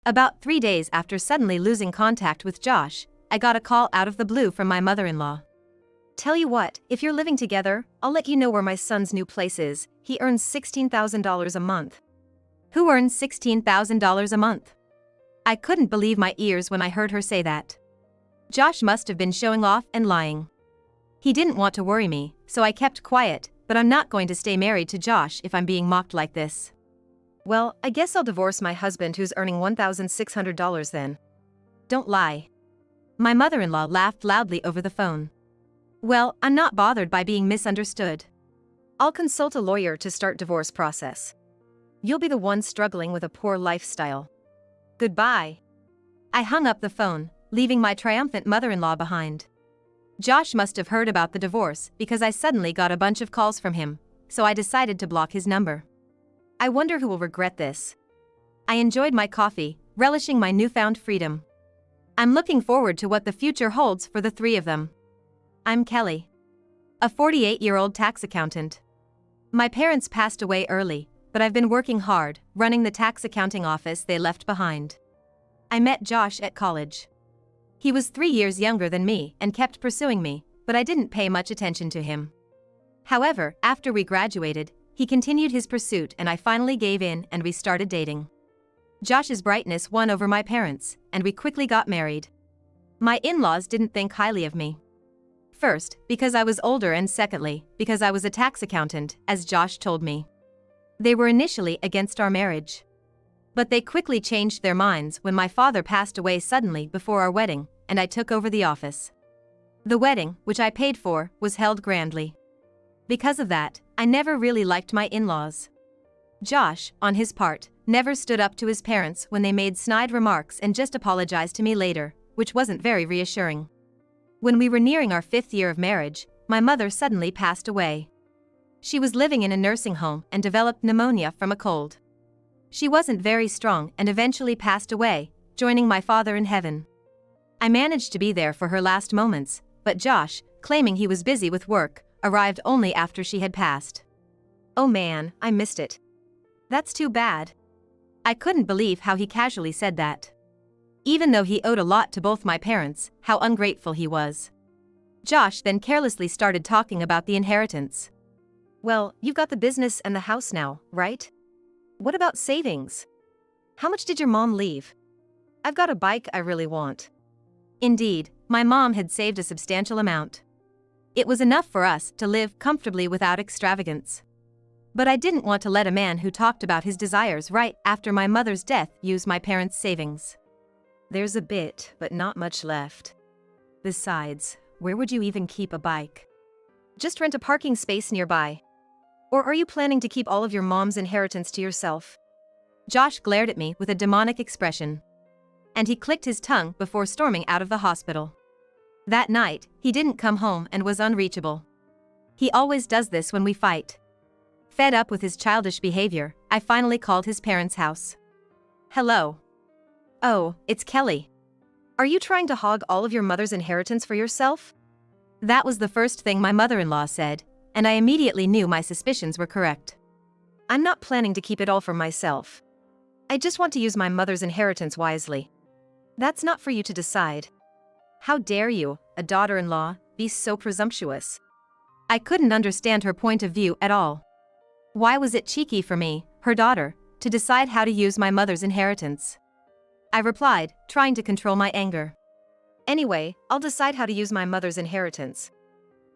About 3 days after suddenly losing contact with Josh, I got a call out of the blue from my mother-in-law. "Tell you what, if you're living together, I'll let you know where my son's new place is. He earns $16,000 a month." Who earns $16,000 a month? I couldn't believe my ears when I heard her say that. Josh must have been showing off and lying. He didn't want to worry me, so I kept quiet, but I'm not going to stay married to Josh if I'm being mocked like this. "Well, I guess I'll divorce my husband who's earning $1,600 then." "Don't lie." My mother-in-law laughed loudly over the phone. "Well, I'm not bothered by being misunderstood. I'll consult a lawyer to start divorce process. You'll be the one struggling with a poor lifestyle. Goodbye." I hung up the phone, leaving my triumphant mother-in-law behind. Josh must have heard about the divorce because I suddenly got a bunch of calls from him, so I decided to block his number. I wonder who will regret this. I enjoyed my coffee, relishing my newfound freedom. I'm looking forward to what the future holds for the three of them. I'm Kelly, a 48-year-old tax accountant. My parents passed away early, but I've been working hard, running the tax accounting office they left behind. I met Josh at college. He was 3 years younger than me and kept pursuing me, but I didn't pay much attention to him. However, after we graduated, he continued his pursuit and I finally gave in and we started dating. Josh's brightness won over my parents, and we quickly got married. My in-laws didn't think highly of me. First, because I was older, and secondly, because I was a tax accountant, as Josh told me. They were initially against our marriage. But they quickly changed their minds when my father passed away suddenly before our wedding, and I took over the office. The wedding, which I paid for, was held grandly. Because of that, I never really liked my in-laws. Josh, on his part, never stood up to his parents when they made snide remarks and just apologized to me later, which wasn't very reassuring. When we were nearing our 5th year of marriage, my mother suddenly passed away. She was living in a nursing home and developed pneumonia from a cold. She wasn't very strong and eventually passed away, joining my father in heaven. I managed to be there for her last moments, but Josh, claiming he was busy with work, arrived only after she had passed. Oh man, I missed it. That's too bad. I couldn't believe how he casually said that. Even though he owed a lot to both my parents, how ungrateful he was. Josh then carelessly started talking about the inheritance. "Well, you've got the business and the house now, right? What about savings? How much did your mom leave? I've got a bike I really want." Indeed, my mom had saved a substantial amount. It was enough for us to live comfortably without extravagance. But I didn't want to let a man who talked about his desires right after my mother's death use my parents' savings. "There's a bit, but not much left. Besides, where would you even keep a bike? Just rent a parking space nearby. Or are you planning to keep all of your mom's inheritance to yourself?" Josh glared at me with a demonic expression. And he clicked his tongue before storming out of the hospital. That night, he didn't come home and was unreachable. He always does this when we fight. Fed up with his childish behavior, I finally called his parents' house. "Hello. Oh, it's Kelly. Are you trying to hog all of your mother's inheritance for yourself?" That was the first thing my mother-in-law said, and I immediately knew my suspicions were correct. "I'm not planning to keep it all for myself. I just want to use my mother's inheritance wisely. That's not for you to decide." How dare you, a daughter-in-law, be so presumptuous? I couldn't understand her point of view at all. Why was it cheeky for me, her daughter, to decide how to use my mother's inheritance? I replied, trying to control my anger. "Anyway, I'll decide how to use my mother's inheritance.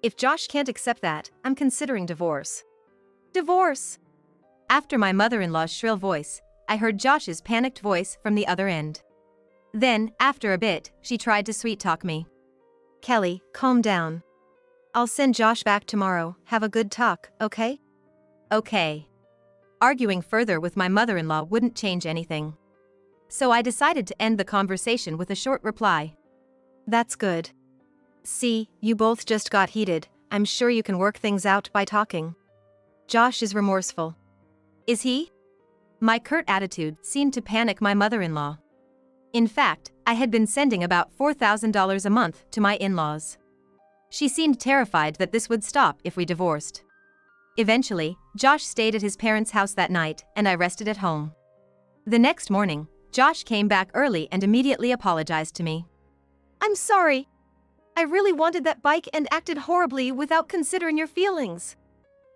If Josh can't accept that, I'm considering divorce." "Divorce?" After my mother-in-law's shrill voice, I heard Josh's panicked voice from the other end. Then, after a bit, she tried to sweet-talk me. "Kelly, calm down. I'll send Josh back tomorrow. Have a good talk, okay?" Okay. Arguing further with my mother-in-law wouldn't change anything. So I decided to end the conversation with a short reply. "That's good. See, you both just got heated. I'm sure you can work things out by talking. Josh is remorseful." "Is he?" My curt attitude seemed to panic my mother-in-law. In fact, I had been sending about $4,000 a month to my in-laws. She seemed terrified that this would stop if we divorced. Eventually, Josh stayed at his parents' house that night and I rested at home. The next morning, Josh came back early and immediately apologized to me. I'm sorry. I really wanted that bike and acted horribly without considering your feelings.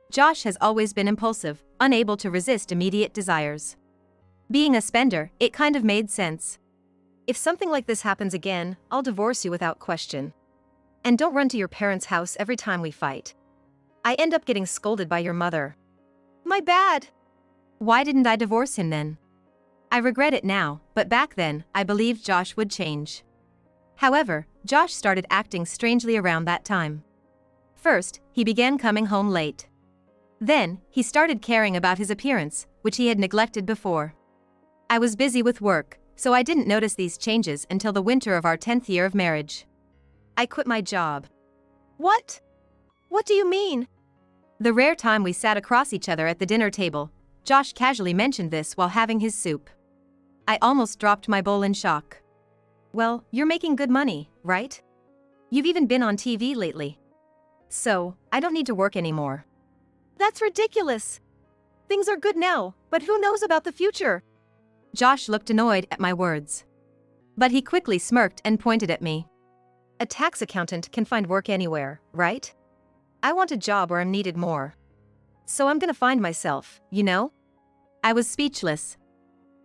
Josh has always been impulsive, unable to resist immediate desires. Being a spender, it kind of made sense. If something like this happens again, I'll divorce you without question. And don't run to your parents' house every time we fight. I end up getting scolded by your mother. My bad. Why didn't I divorce him then? I regret it now, but back then, I believed Josh would change. However, Josh started acting strangely around that time. First, he began coming home late. Then, he started caring about his appearance, which he had neglected before. I was busy with work, so I didn't notice these changes until the winter of our 10th year of marriage. I quit my job. What? What do you mean? The rare time we sat across each other at the dinner table, Josh casually mentioned this while having his soup. I almost dropped my bowl in shock. Well, you're making good money, right? You've even been on TV lately. So, I don't need to work anymore. That's ridiculous. Things are good now, but who knows about the future? Josh looked annoyed at my words. But he quickly smirked and pointed at me. A tax accountant can find work anywhere, right? I want a job where I'm needed more. So I'm gonna find myself, you know? I was speechless.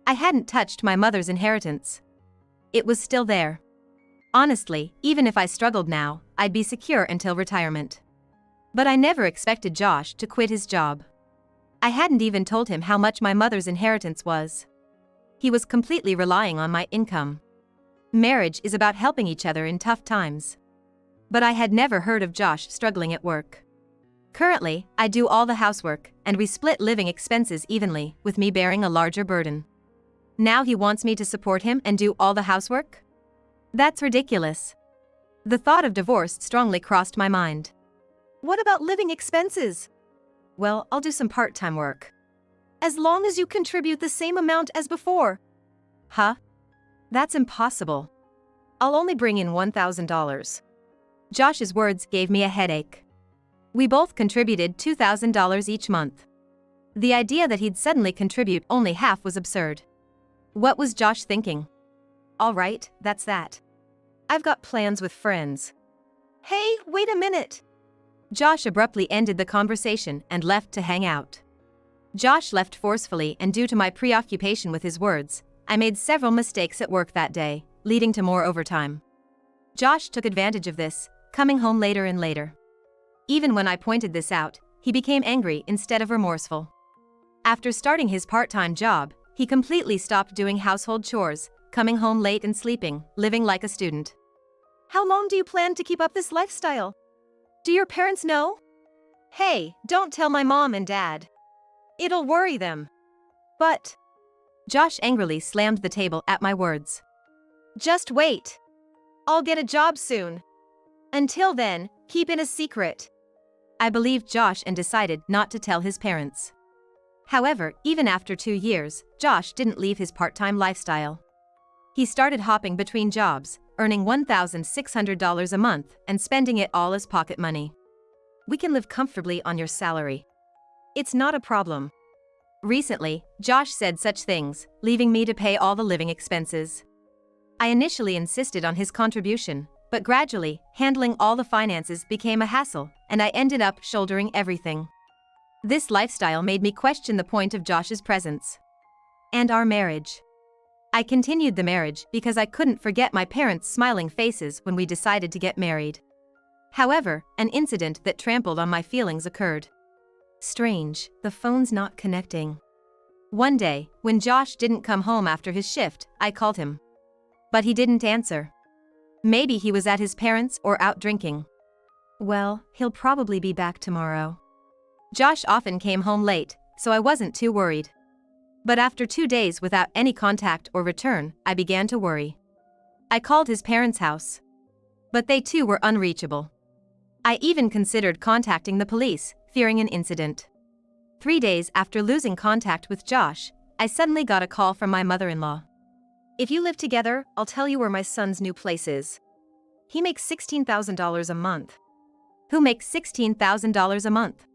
I hadn't touched my mother's inheritance. It was still there. Honestly, even if I struggled now, I'd be secure until retirement. But I never expected Josh to quit his job. I hadn't even told him how much my mother's inheritance was. He was completely relying on my income. Marriage is about helping each other in tough times. But I had never heard of Josh struggling at work. Currently, I do all the housework, and we split living expenses evenly, with me bearing a larger burden. Now he wants me to support him and do all the housework? That's ridiculous. The thought of divorce strongly crossed my mind. What about living expenses? Well, I'll do some part-time work. As long as you contribute the same amount as before. Huh? That's impossible. I'll only bring in $1,000. Josh's words gave me a headache. We both contributed $2,000 each month. The idea that he'd suddenly contribute only half was absurd. What was Josh thinking? All right, that's that. I've got plans with friends. Hey, wait a minute. Josh abruptly ended the conversation and left to hang out. Josh left forcefully, and due to my preoccupation with his words, I made several mistakes at work that day, leading to more overtime. Josh took advantage of this, coming home later and later. Even when I pointed this out, he became angry instead of remorseful. After starting his part-time job, he completely stopped doing household chores, coming home late and sleeping, living like a student. How long do you plan to keep up this lifestyle? Do your parents know? Hey, don't tell my mom and dad. It'll worry them. But... Josh angrily slammed the table at my words. Just wait. I'll get a job soon. Until then, keep it a secret. I believed Josh and decided not to tell his parents. However, even after 2 years, Josh didn't leave his part-time lifestyle. He started hopping between jobs, earning $1,600 a month and spending it all as pocket money. We can live comfortably on your salary. It's not a problem. Recently, Josh said such things, leaving me to pay all the living expenses. I initially insisted on his contribution, but gradually, handling all the finances became a hassle, and I ended up shouldering everything. This lifestyle made me question the point of Josh's presence. And our marriage. I continued the marriage because I couldn't forget my parents' smiling faces when we decided to get married. However, an incident that trampled on my feelings occurred. Strange, the phone's not connecting. One day, when Josh didn't come home after his shift, I called him. But he didn't answer. Maybe he was at his parents' or out drinking. Well, he'll probably be back tomorrow. Josh often came home late, so I wasn't too worried. But after 2 days without any contact or return, I began to worry. I called his parents' house. But they too were unreachable. I even considered contacting the police, fearing an incident. 3 days after losing contact with Josh, I suddenly got a call from my mother-in-law. If you live together, I'll tell you where my son's new place is. He makes $16,000 a month. Who makes $16,000 a month?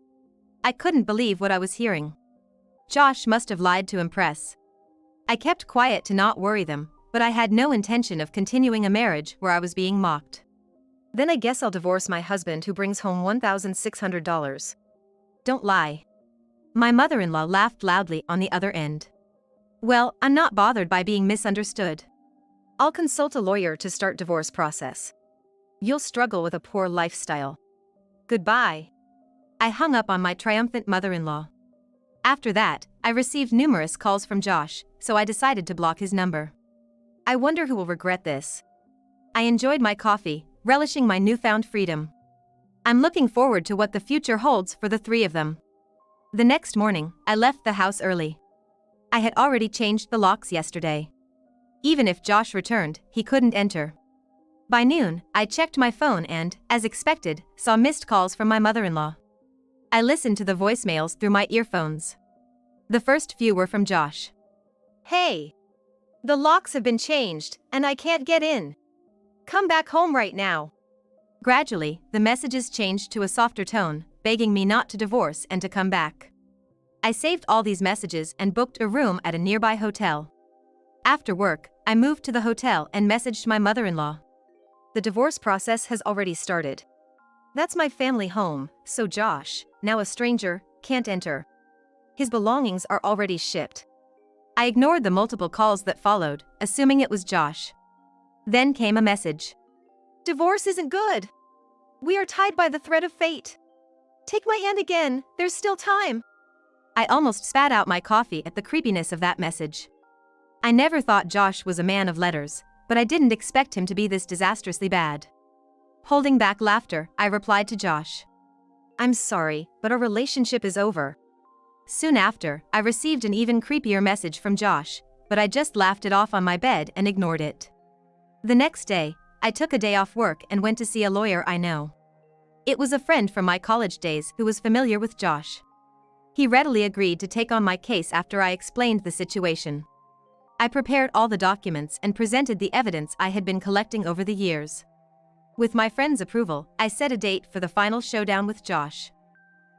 I couldn't believe what I was hearing. Josh must have lied to impress. I kept quiet to not worry them, but I had no intention of continuing a marriage where I was being mocked. Then I guess I'll divorce my husband who brings home $1,600. Don't lie. My mother-in-law laughed loudly on the other end. Well, I'm not bothered by being misunderstood. I'll consult a lawyer to start divorce process. You'll struggle with a poor lifestyle. Goodbye. I hung up on my triumphant mother-in-law. After that, I received numerous calls from Josh, so I decided to block his number. I wonder who will regret this. I enjoyed my coffee, relishing my newfound freedom. I'm looking forward to what the future holds for the three of them. The next morning, I left the house early. I had already changed the locks yesterday. Even if Josh returned, he couldn't enter. By noon, I checked my phone and, as expected, saw missed calls from my mother-in-law. I listened to the voicemails through my earphones. The first few were from Josh. Hey! The locks have been changed, and I can't get in. Come back home right now. Gradually, the messages changed to a softer tone, begging me not to divorce and to come back. I saved all these messages and booked a room at a nearby hotel. After work, I moved to the hotel and messaged my mother-in-law. The divorce process has already started. That's my family home, so Josh, now a stranger, can't enter. His belongings are already shipped. I ignored the multiple calls that followed, assuming it was Josh. Then came a message. Divorce isn't good. We are tied by the thread of fate. Take my hand again, there's still time. I almost spat out my coffee at the creepiness of that message. I never thought Josh was a man of letters, but I didn't expect him to be this disastrously bad. Holding back laughter, I replied to Josh. I'm sorry, but our relationship is over. Soon after, I received an even creepier message from Josh, but I just laughed it off on my bed and ignored it. The next day, I took a day off work and went to see a lawyer I know. It was a friend from my college days who was familiar with Josh. He readily agreed to take on my case after I explained the situation. I prepared all the documents and presented the evidence I had been collecting over the years. With my friend's approval, I set a date for the final showdown with Josh.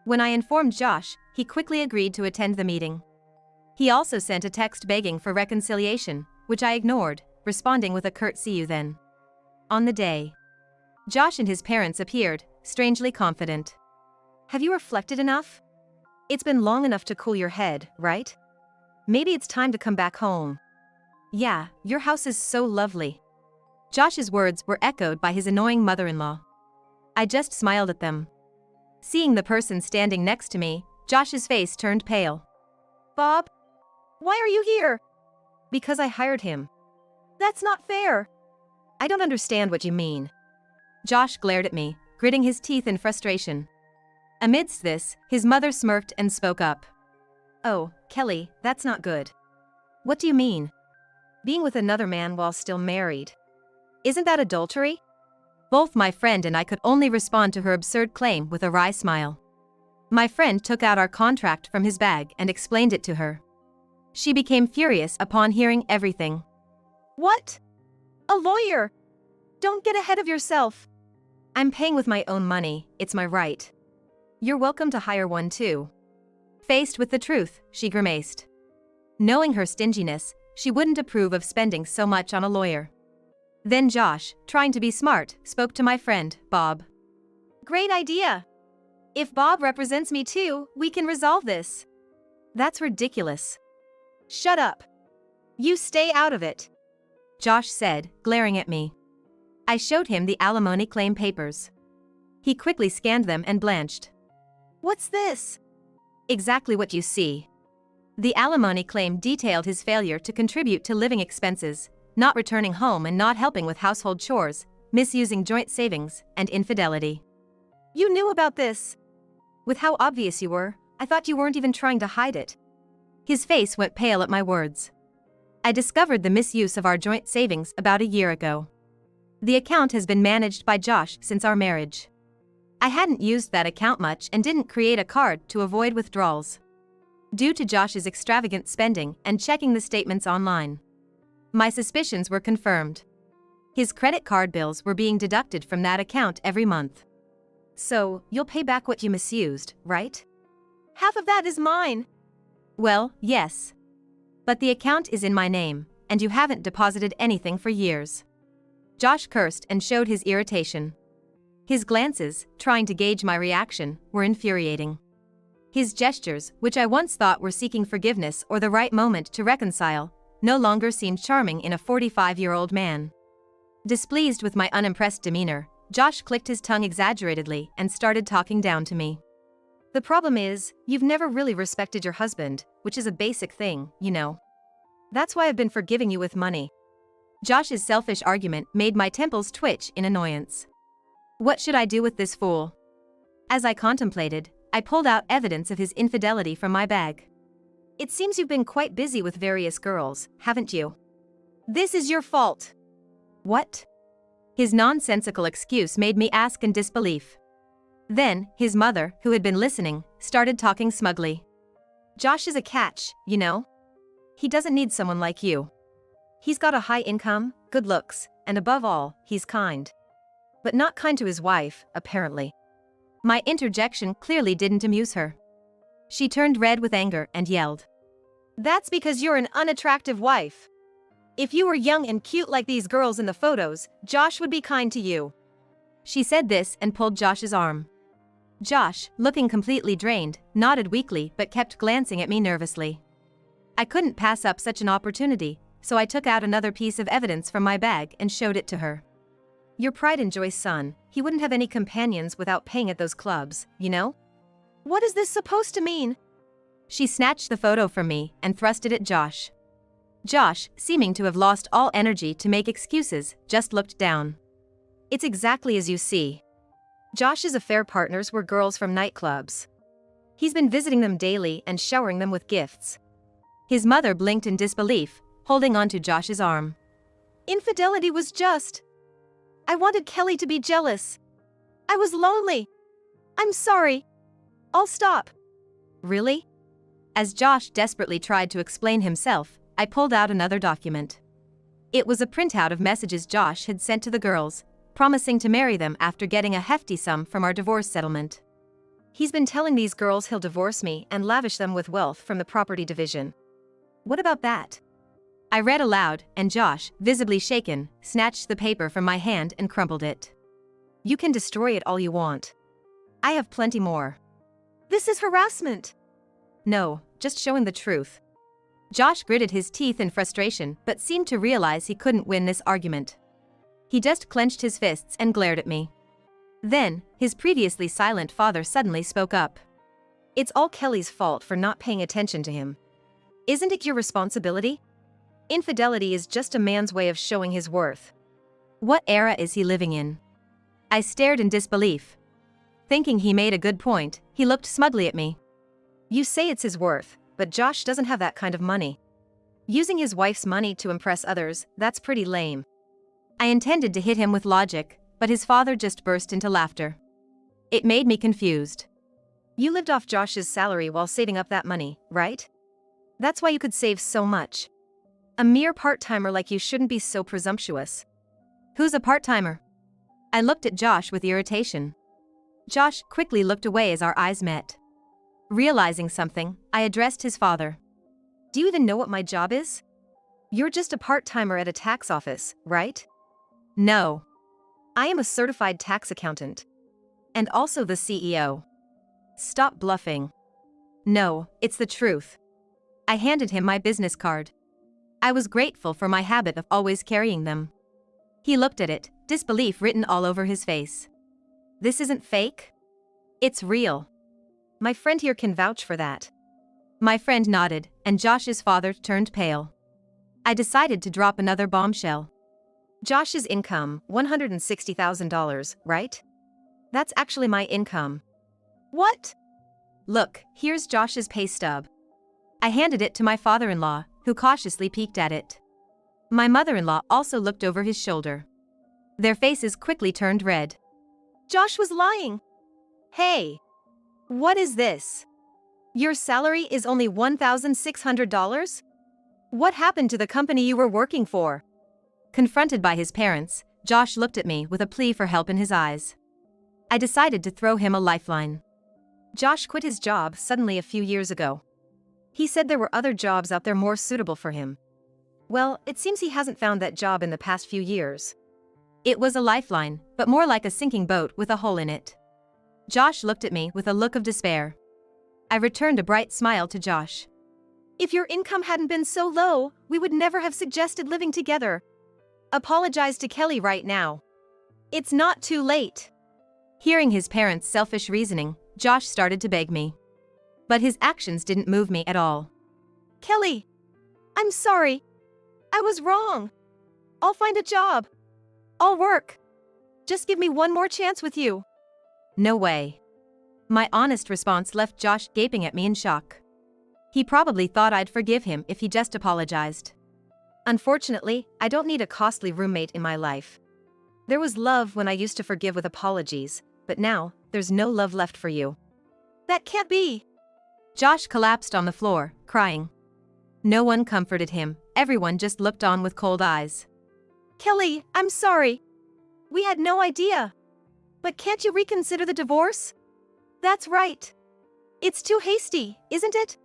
When I informed Josh, he quickly agreed to attend the meeting. He also sent a text begging for reconciliation, which I ignored, responding with a curt "see you then." On the day, Josh and his parents appeared, strangely confident. Have you reflected enough? It's been long enough to cool your head, right? Maybe it's time to come back home. Yeah, your house is so lovely. Josh's words were echoed by his annoying mother-in-law. I just smiled at them. Seeing the person standing next to me, Josh's face turned pale. Bob? Why are you here? Because I hired him. That's not fair. I don't understand what you mean. Josh glared at me, gritting his teeth in frustration. Amidst this, his mother smirked and spoke up. Oh, Kelly, that's not good. What do you mean? Being with another man while still married. Isn't that adultery? Both my friend and I could only respond to her absurd claim with a wry smile. My friend took out our contract from his bag and explained it to her. She became furious upon hearing everything. What? A lawyer? Don't get ahead of yourself. I'm paying with my own money, it's my right. You're welcome to hire one too. Faced with the truth, she grimaced. Knowing her stinginess, she wouldn't approve of spending so much on a lawyer. Then Josh, trying to be smart, spoke to my friend, Bob. Great idea. If Bob represents me too, we can resolve this. That's ridiculous. Shut up. You stay out of it. Josh said, glaring at me. I showed him the alimony claim papers. He quickly scanned them and blanched. What's this? Exactly what you see. The alimony claim detailed his failure to contribute to living expenses, not returning home and not helping with household chores, misusing joint savings, and infidelity. You knew about this. With how obvious you were, I thought you weren't even trying to hide it. His face went pale at my words. I discovered the misuse of our joint savings about a year ago. The account has been managed by Josh since our marriage. I hadn't used that account much and didn't create a card to avoid withdrawals. Due to Josh's extravagant spending and checking the statements online, my suspicions were confirmed. His credit card bills were being deducted from that account every month. So, you'll pay back what you misused, right? Half of that is mine. Well, yes. But the account is in my name, and you haven't deposited anything for years. Josh cursed and showed his irritation. His glances, trying to gauge my reaction, were infuriating. His gestures, which I once thought were seeking forgiveness or the right moment to reconcile, no longer seemed charming in a 45-year-old man. Displeased with my unimpressed demeanor, Josh clicked his tongue exaggeratedly and started talking down to me. The problem is, you've never really respected your husband, which is a basic thing, you know. That's why I've been forgiving you with money. Josh's selfish argument made my temples twitch in annoyance. What should I do with this fool? As I contemplated, I pulled out evidence of his infidelity from my bag. It seems you've been quite busy with various girls, haven't you? This is your fault. What? His nonsensical excuse made me ask in disbelief. Then, his mother, who had been listening, started talking smugly. Josh is a catch, you know? He doesn't need someone like you. He's got a high income, good looks, and above all, he's kind. But not kind to his wife, apparently. My interjection clearly didn't amuse her. She turned red with anger and yelled. That's because you're an unattractive wife. If you were young and cute like these girls in the photos, Josh would be kind to you. She said this and pulled Josh's arm. Josh, looking completely drained, nodded weakly but kept glancing at me nervously. I couldn't pass up such an opportunity, so I took out another piece of evidence from my bag and showed it to her. Your pride and joy's son, he wouldn't have any companions without paying at those clubs, you know? What is this supposed to mean? She snatched the photo from me and thrust it at Josh. Josh, seeming to have lost all energy to make excuses, just looked down. It's exactly as you see. Josh's affair partners were girls from nightclubs. He's been visiting them daily and showering them with gifts. His mother blinked in disbelief, holding onto Josh's arm. Infidelity was just. I wanted Kelly to be jealous. I was lonely. I'm sorry. I'll stop. Really? As Josh desperately tried to explain himself, I pulled out another document. It was a printout of messages Josh had sent to the girls, promising to marry them after getting a hefty sum from our divorce settlement. He's been telling these girls he'll divorce me and lavish them with wealth from the property division. What about that? I read aloud, and Josh, visibly shaken, snatched the paper from my hand and crumpled it. You can destroy it all you want. I have plenty more. This is harassment. No, just showing the truth. Josh gritted his teeth in frustration but seemed to realize he couldn't win this argument. He just clenched his fists and glared at me. Then, his previously silent father suddenly spoke up. It's all Kelly's fault for not paying attention to him. Isn't it your responsibility? Infidelity is just a man's way of showing his worth. What era is he living in? I stared in disbelief. Thinking he made a good point, he looked smugly at me. You say it's his worth, but Josh doesn't have that kind of money. Using his wife's money to impress others, that's pretty lame. I intended to hit him with logic, but his father just burst into laughter. It made me confused. You lived off Josh's salary while saving up that money, right? That's why you could save so much. A mere part-timer like you shouldn't be so presumptuous. Who's a part-timer? I looked at Josh with irritation. Josh quickly looked away as our eyes met. Realizing something, I addressed his father. Do you even know what my job is? You're just a part-timer at a tax office, right? No. I am a certified tax accountant. And also the CEO. Stop bluffing. No, it's the truth. I handed him my business card. I was grateful for my habit of always carrying them. He looked at it, disbelief written all over his face. This isn't fake? It's real. My friend here can vouch for that. My friend nodded, and Josh's father turned pale. I decided to drop another bombshell. Josh's income, $160,000, right? That's actually my income. What? Look, here's Josh's pay stub. I handed it to my father-in-law, who cautiously peeked at it. My mother-in-law also looked over his shoulder. Their faces quickly turned red. Josh was lying. Hey! What is this? Your salary is only $1,600? What happened to the company you were working for? Confronted by his parents, Josh looked at me with a plea for help in his eyes. I decided to throw him a lifeline. Josh quit his job suddenly a few years ago. He said there were other jobs out there more suitable for him. Well, it seems he hasn't found that job in the past few years. It was a lifeline, but more like a sinking boat with a hole in it. Josh looked at me with a look of despair. I returned a bright smile to Josh. If your income hadn't been so low, we would never have suggested living together. Apologize to Kelly right now. It's not too late. Hearing his parents' selfish reasoning, Josh started to beg me. But his actions didn't move me at all. Kelly, I'm sorry. I was wrong. I'll find a job. I'll work. Just give me one more chance with you. No way. My honest response left Josh gaping at me in shock. He probably thought I'd forgive him if he just apologized. Unfortunately, I don't need a costly roommate in my life. There was love when I used to forgive with apologies, but now, there's no love left for you. That can't be. Josh collapsed on the floor, crying. No one comforted him, everyone just looked on with cold eyes. Kelly, I'm sorry. We had no idea. But can't you reconsider the divorce? That's right. It's too hasty, isn't it?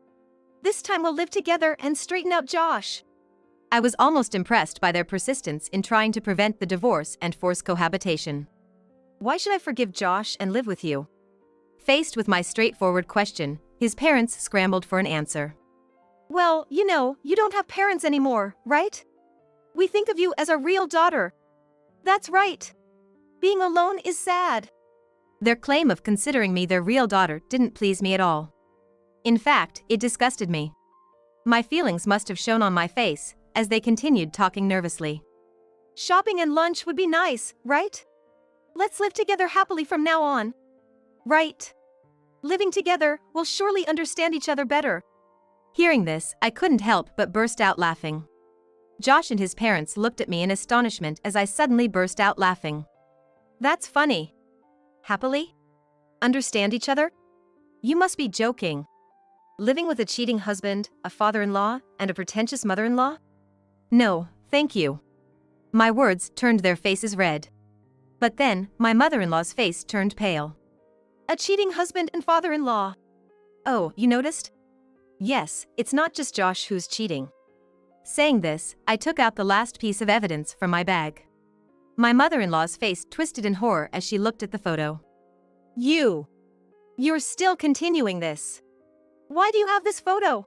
This time we'll live together and straighten out Josh. I was almost impressed by their persistence in trying to prevent the divorce and force cohabitation. Why should I forgive Josh and live with you? Faced with my straightforward question, his parents scrambled for an answer. Well, you don't have parents anymore, right? We think of you as a real daughter. That's right. Being alone is sad. Their claim of considering me their real daughter didn't please me at all. In fact, it disgusted me. My feelings must have shown on my face, as they continued talking nervously. Shopping and lunch would be nice, right? Let's live together happily from now on. Right. Living together, we'll surely understand each other better. Hearing this, I couldn't help but burst out laughing. Josh and his parents looked at me in astonishment as I suddenly burst out laughing. That's funny. Happily? Understand each other? You must be joking. Living with a cheating husband, a father-in-law, and a pretentious mother-in-law? No, thank you. My words turned their faces red. But then, my mother-in-law's face turned pale. A cheating husband and father-in-law. Oh, you noticed? Yes, it's not just Josh who's cheating. Saying this, I took out the last piece of evidence from my bag. My mother-in-law's face twisted in horror as she looked at the photo. You're still continuing this. Why do you have this photo?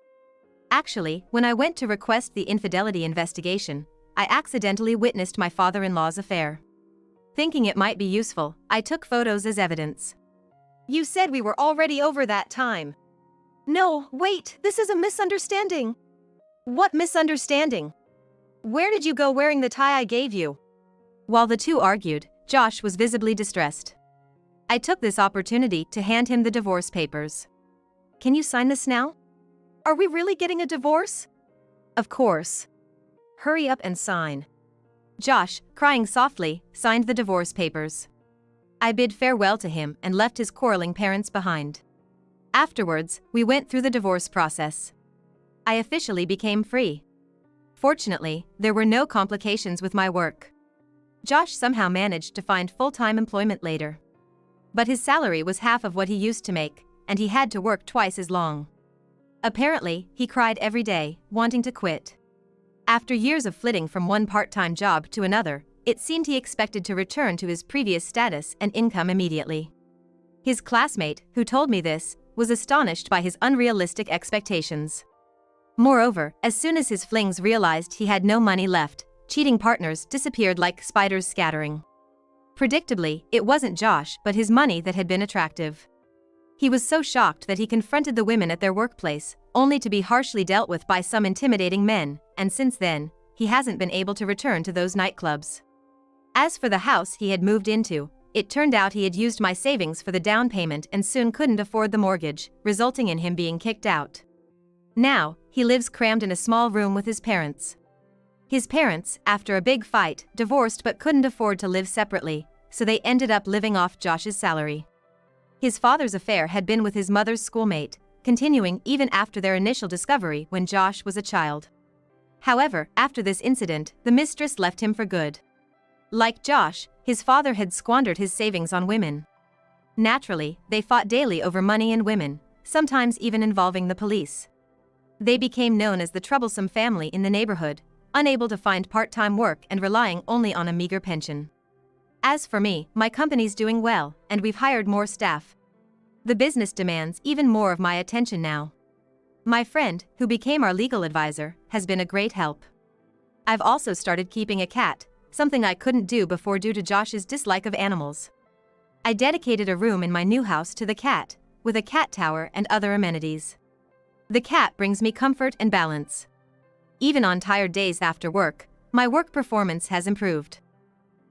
Actually, when I went to request the infidelity investigation, I accidentally witnessed my father-in-law's affair. Thinking it might be useful, I took photos as evidence. You said we were already over that time. No, wait, this is a misunderstanding. What misunderstanding? Where did you go wearing the tie I gave you? While the two argued, Josh was visibly distressed. I took this opportunity to hand him the divorce papers. Can you sign this now? Are we really getting a divorce? Of course. Hurry up and sign. Josh, crying softly, signed the divorce papers. I bid farewell to him and left his quarreling parents behind. Afterwards, we went through the divorce process. I officially became free. Fortunately, there were no complications with my work. Josh somehow managed to find full-time employment later. But his salary was half of what he used to make, and he had to work twice as long. Apparently, he cried every day, wanting to quit. After years of flitting from one part-time job to another, it seemed he expected to return to his previous status and income immediately. His classmate, who told me this, was astonished by his unrealistic expectations. Moreover, as soon as his flings realized he had no money left, cheating partners disappeared like spiders scattering. Predictably, it wasn't Josh but his money that had been attractive. He was so shocked that he confronted the women at their workplace, only to be harshly dealt with by some intimidating men, and since then, he hasn't been able to return to those nightclubs. As for the house he had moved into, it turned out he had used my savings for the down payment and soon couldn't afford the mortgage, resulting in him being kicked out. Now, he lives crammed in a small room with his parents. His parents, after a big fight, divorced but couldn't afford to live separately, so they ended up living off Josh's salary. His father's affair had been with his mother's schoolmate, continuing even after their initial discovery when Josh was a child. However, after this incident, the mistress left him for good. Like Josh, his father had squandered his savings on women. Naturally, they fought daily over money and women, sometimes even involving the police. They became known as the troublesome family in the neighborhood, unable to find part-time work and relying only on a meager pension. As for me, my company's doing well, and we've hired more staff. The business demands even more of my attention now. My friend, who became our legal advisor, has been a great help. I've also started keeping a cat, something I couldn't do before due to Josh's dislike of animals. I dedicated a room in my new house to the cat, with a cat tower and other amenities. The cat brings me comfort and balance. Even on tired days after work, my work performance has improved.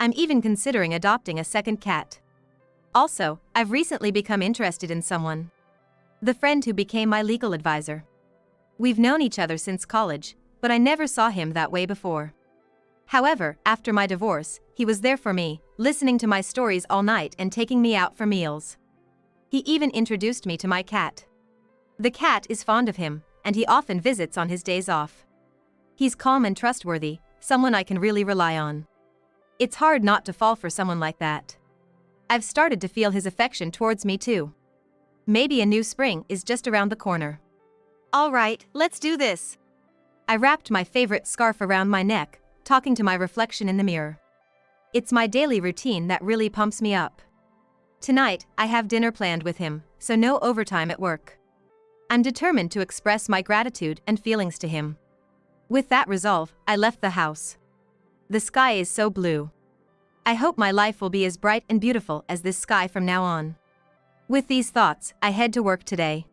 I'm even considering adopting a second cat. Also, I've recently become interested in someone. The friend who became my legal advisor. We've known each other since college, but I never saw him that way before. However, after my divorce, he was there for me, listening to my stories all night and taking me out for meals. He even introduced me to my cat. The cat is fond of him, and he often visits on his days off. He's calm and trustworthy, someone I can really rely on. It's hard not to fall for someone like that. I've started to feel his affection towards me too. Maybe a new spring is just around the corner. All right, let's do this. I wrapped my favorite scarf around my neck, talking to my reflection in the mirror. It's my daily routine that really pumps me up. Tonight, I have dinner planned with him, so no overtime at work. I'm determined to express my gratitude and feelings to him. With that resolve, I left the house. The sky is so blue. I hope my life will be as bright and beautiful as this sky from now on. With these thoughts, I head to work today.